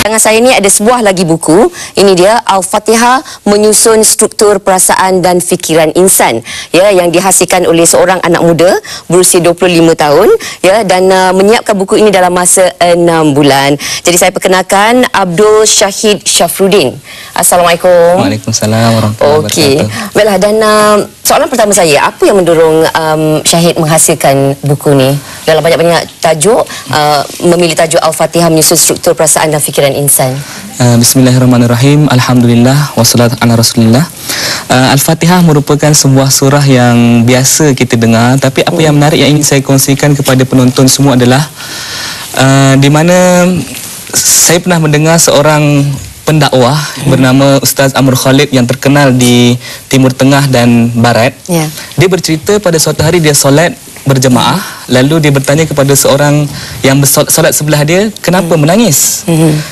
Dengan saya ni ada sebuah lagi buku. Ini dia Al-Fatihah Menyusun Struktur Perasaan dan Fikiran Insan, ya, yang dihasilkan oleh seorang anak muda berusia 25 tahun, ya, dan menyiapkan buku ini dalam masa 6 bulan. Jadi saya perkenalkan Abdul Syahid Syafruddin. Assalamualaikum. Waalaikumsalam warahmatullahi wabarakatuh. Okey. Baiklah, dan soalan pertama saya, apa yang mendorong Syahid menghasilkan buku ni? Dalam banyak-banyak tajuk, memilih tajuk Al-Fatihah Menyusun Struktur Perasaan dan Fikiran Insan. Bismillahirrahmanirrahim. Alhamdulillah wassalatu ala Rasulillah. Al-Fatihah merupakan sebuah surah yang biasa kita dengar, tapi apa yang menarik yang ingin saya kongsikan kepada penonton semua adalah di mana saya pernah mendengar seorang pendakwah bernama Ustaz Amr Khalid yang terkenal di Timur Tengah dan Barat. Dia bercerita pada suatu hari dia solat berjemaah, lalu dia bertanya kepada seorang yang solat sebelah dia, kenapa menangis?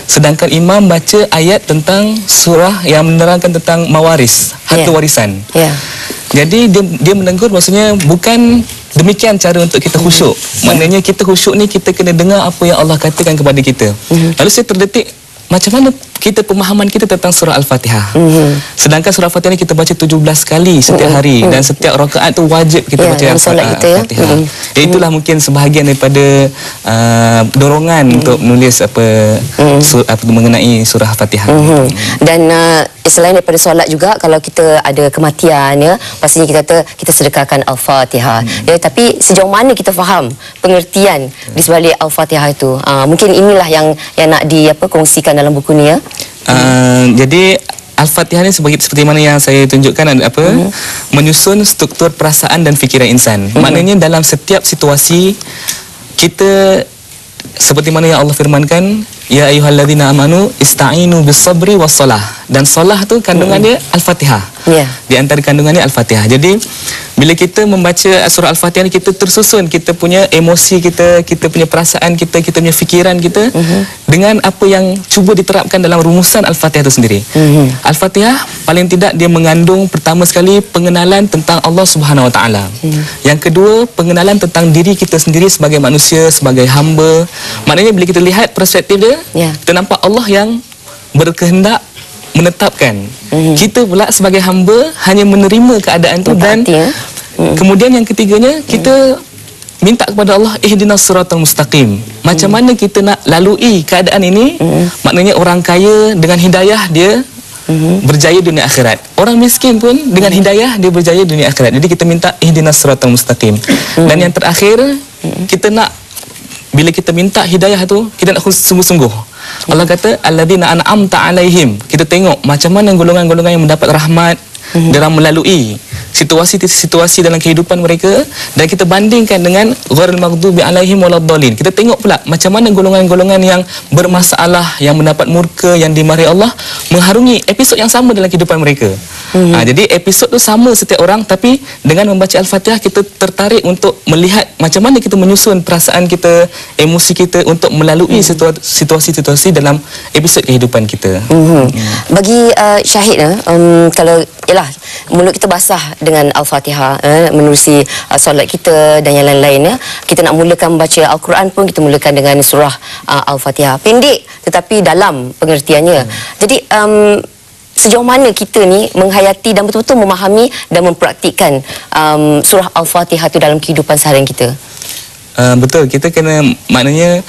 Sedangkan imam baca ayat tentang surah yang menerangkan tentang mawaris, harta warisan. Jadi dia menegur, maksudnya bukan demikian cara untuk kita khusyuk. Maknanya kita khusyuk ni kita kena dengar apa yang Allah katakan kepada kita. Lalu saya terdetik, macam mana kita pemahaman kita tentang surah Al-Fatihah. Sedangkan surah Al-Fatihah ni kita baca 17 kali setiap hari dan setiap rakaat tu wajib kita baca Al-Fatihah. Itulah mungkin sebahagian daripada dorongan untuk menulis mengenai surah Al-Fatihah. Dan selain daripada solat juga, kalau kita ada kematian, ya, pastinya kita sedekahkan Al-Fatihah. Ya, tapi sejauh mana kita faham pengertian di sebalik Al-Fatihah itu? Mungkin inilah yang nak kongsikan dalam buku ni, ya. Jadi Al-Fatihah ni seperti mana yang saya tunjukkan, menyusun struktur perasaan dan fikiran insan. Maknanya dalam setiap situasi kita, seperti mana yang Allah firmankan, ya ayyuhalladzina amanu ista'inu bis-sabri was-salah. Dan salah tu kandungan dia Al-Fatihah. Di antara kandungannya Al-Fatihah. Jadi bila kita membaca surah Al-Fatihah ni, kita tersusun kita punya emosi kita punya perasaan kita punya fikiran kita dengan apa yang cuba diterapkan dalam rumusan Al-Fatihah itu sendiri. Al-Fatihah paling tidak dia mengandung pertama sekali pengenalan tentang Allah Subhanahu Wa Taala. Yang kedua, pengenalan tentang diri kita sendiri sebagai manusia, sebagai hamba. Maknanya bila kita lihat perspektif dia, kita nampak Allah yang berkehendak menetapkan. Kita pula sebagai hamba hanya menerima keadaan itu. Dan kemudian yang ketiganya, kita minta kepada Allah, ihdinas siratal mustaqim. Macam mana kita nak lalui keadaan ini? Maknanya orang kaya dengan hidayah dia berjaya dunia akhirat. Orang miskin pun dengan hidayah dia berjaya dunia akhirat. Jadi kita minta ihdinas siratal mustaqim. Dan yang terakhir, kita nak, bila kita minta hidayah tu, kita nak sungguh-sungguh. Allah kata alladzina an'amta alaihim. Kita tengok macam mana golongan-golongan yang mendapat rahmat dalam melalui situasi-situasi dalam kehidupan mereka, dan kita bandingkan dengan ghairil maghdubi alaihim waladdallin. Kita tengok pula macam mana golongan-golongan yang bermasalah, yang mendapat murka, yang dimarahi Allah, mengharungi episod yang sama dalam kehidupan mereka. Jadi episod tu sama setiap orang, tapi dengan membaca Al-Fatihah kita tertarik untuk melihat macam mana kita menyusun perasaan kita, emosi kita untuk melalui situasi-situasi dalam episod kehidupan kita. Bagi Syahid, kalau ialah mulut kita basah dengan Al-Fatihah, menerusi solat kita dan yang lain-lain, kita nak mulakan membaca Al-Quran pun kita mulakan dengan surah Al-Fatihah. Pendek tetapi dalam pengertiannya. Jadi sejauh mana kita ni menghayati dan betul-betul memahami dan mempraktikkan surah Al-Fatihah itu dalam kehidupan seharian kita? Betul, kita kena, maknanya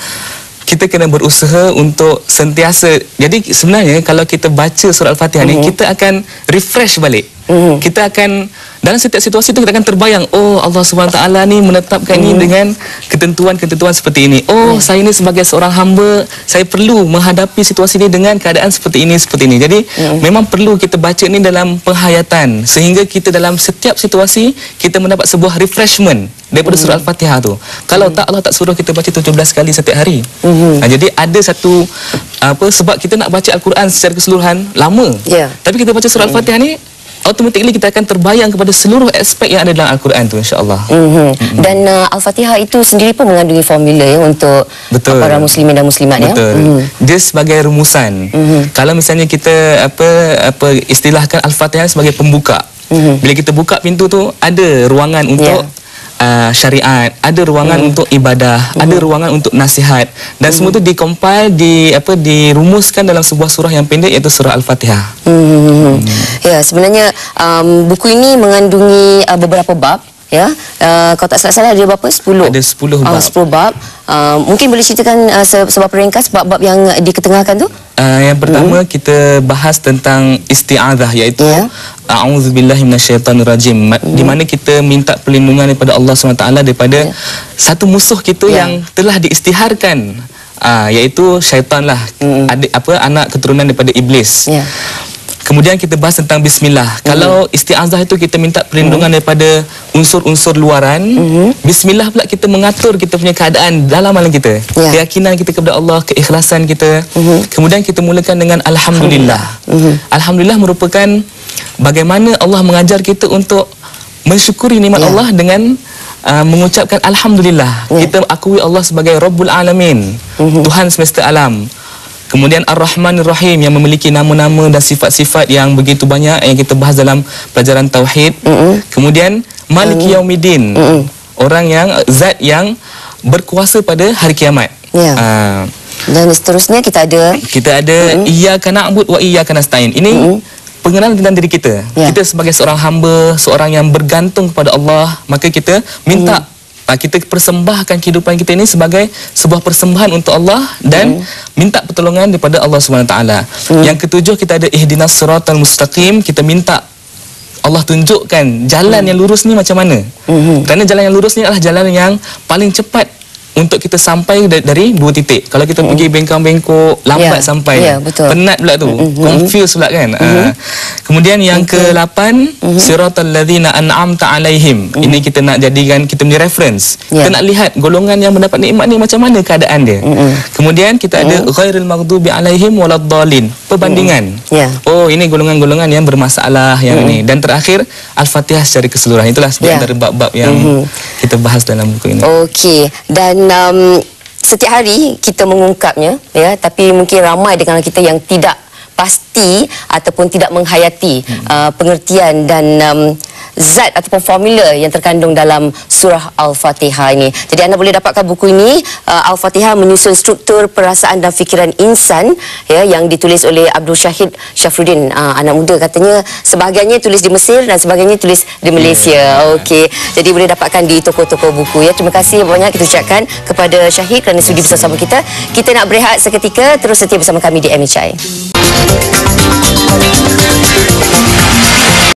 kita kena berusaha untuk sentiasa. Jadi sebenarnya kalau kita baca surah Al-Fatihah ni, kita akan refresh balik. Kita akan, dalam setiap situasi itu kita akan terbayang, oh Allah SWT ni menetapkan ini dengan ketentuan-ketentuan seperti ini. Oh, saya ni sebagai seorang hamba, saya perlu menghadapi situasi ini dengan keadaan seperti ini, seperti ini. Jadi memang perlu kita baca ni dalam penghayatan, sehingga kita dalam setiap situasi kita mendapat sebuah refreshment daripada surah Al-Fatihah tu. Kalau tak, Allah tak suruh kita baca 17 kali setiap hari. Jadi ada satu sebab kita nak baca Al-Quran secara keseluruhan lama. Tapi kita baca surah Al-Fatihah ni, automatically kita akan terbayang kepada seluruh aspek yang ada dalam Al-Quran tu, insya-Allah. Dan Al-Fatihah itu sendiri pun mengandungi formula, ya, untuk para muslimin dan muslimat. Dia sebagai rumusan. Kalau misalnya kita istilahkan Al-Fatihah sebagai pembuka. Bila kita buka pintu tu, ada ruangan untuk syariat, ada ruangan untuk ibadah, ada ruangan untuk nasihat, dan semua itu dikompil, dirumuskan dalam sebuah surah yang pendek, iaitu surah Al-Fatihah. Ya, sebenarnya buku ini mengandungi beberapa bab. Ya, kalau tak salah ada berapa? 10. Ada 10 bab. 10 bab. Mungkin boleh ceritakan sebab ringkas bab-bab yang diketengahkan tu? Yang pertama kita bahas tentang isti'adzah, iaitu a'udzubillahi minasyaitonirrajim, di mana kita minta perlindungan daripada Allah SWT daripada satu musuh kita yang telah diistiharkan, iaitu syaitan lah, anak keturunan daripada iblis. Kemudian kita bahas tentang bismillah. Kalau isti'azah itu kita minta perlindungan daripada unsur-unsur luaran, bismillah pula kita mengatur kita punya keadaan dalam alam kita. Keyakinan kita kepada Allah, keikhlasan kita. Kemudian kita mulakan dengan alhamdulillah. Alhamdulillah merupakan bagaimana Allah mengajar kita untuk mensyukuri nikmat Allah dengan mengucapkan alhamdulillah. Kita akui Allah sebagai Rabbul Alamin, Tuhan semesta alam. Kemudian Ar-Rahmanir Rahim, yang memiliki nama-nama dan sifat-sifat yang begitu banyak yang kita bahas dalam pelajaran Tauhid. Kemudian Maliki Yaumiddin, orang yang, zat yang berkuasa pada hari kiamat. Dan seterusnya kita ada Iyyaka na'budu wa iyyaka nasta'in. Ini pengenalan tentang diri kita. Kita sebagai seorang hamba, seorang yang bergantung kepada Allah, maka kita minta kita persembahkan kehidupan kita ini sebagai sebuah persembahan untuk Allah dan minta pertolongan daripada Allah SWT. Yang ketujuh, kita ada ihdinas siratal mustaqim. Kita minta Allah tunjukkan jalan yang lurus ni macam mana. Kerana jalan yang lurus ni adalah jalan yang paling cepat untuk kita sampai dari dua titik. Kalau kita pergi bengkok-bengkok, lambat sampai, penat pula tu, confused pula kan. Kemudian yang ke-8, siratal ladzina an'amta alaihim. Ini kita nak jadikan kita punya reference. Kita nak lihat golongan yang mendapat nikmat ni macam mana keadaan dia. Kemudian kita ada ghairil maghdubi alaihim waladdallin, perbandingan. Oh, ini golongan-golongan yang bermasalah yang ini. Dan terakhir Al-Fatihah secara keseluruhan. Itulah di antara bab-bab yang kita bahas dalam buku ini. Okey. Dan setiap hari kita mengungkapnya, ya, tapi mungkin ramai di kalangan kita yang tidak pasti ataupun tidak menghayati pengertian dan zat ataupun formula yang terkandung dalam surah Al-Fatihah ini. Jadi anda boleh dapatkan buku ini, Al-Fatihah menyusun struktur perasaan dan fikiran insan, ya, yang ditulis oleh Abdul Syahid Syafruddin. Anak muda katanya sebahagiannya tulis di Mesir dan sebahagiannya tulis di Malaysia. Okey. Jadi boleh dapatkan di toko-toko buku, ya. Terima kasih banyak kita ucapkan kepada Syahid kerana sudi bersama kita. Kita nak berehat seketika, terus setia bersama kami di MHI.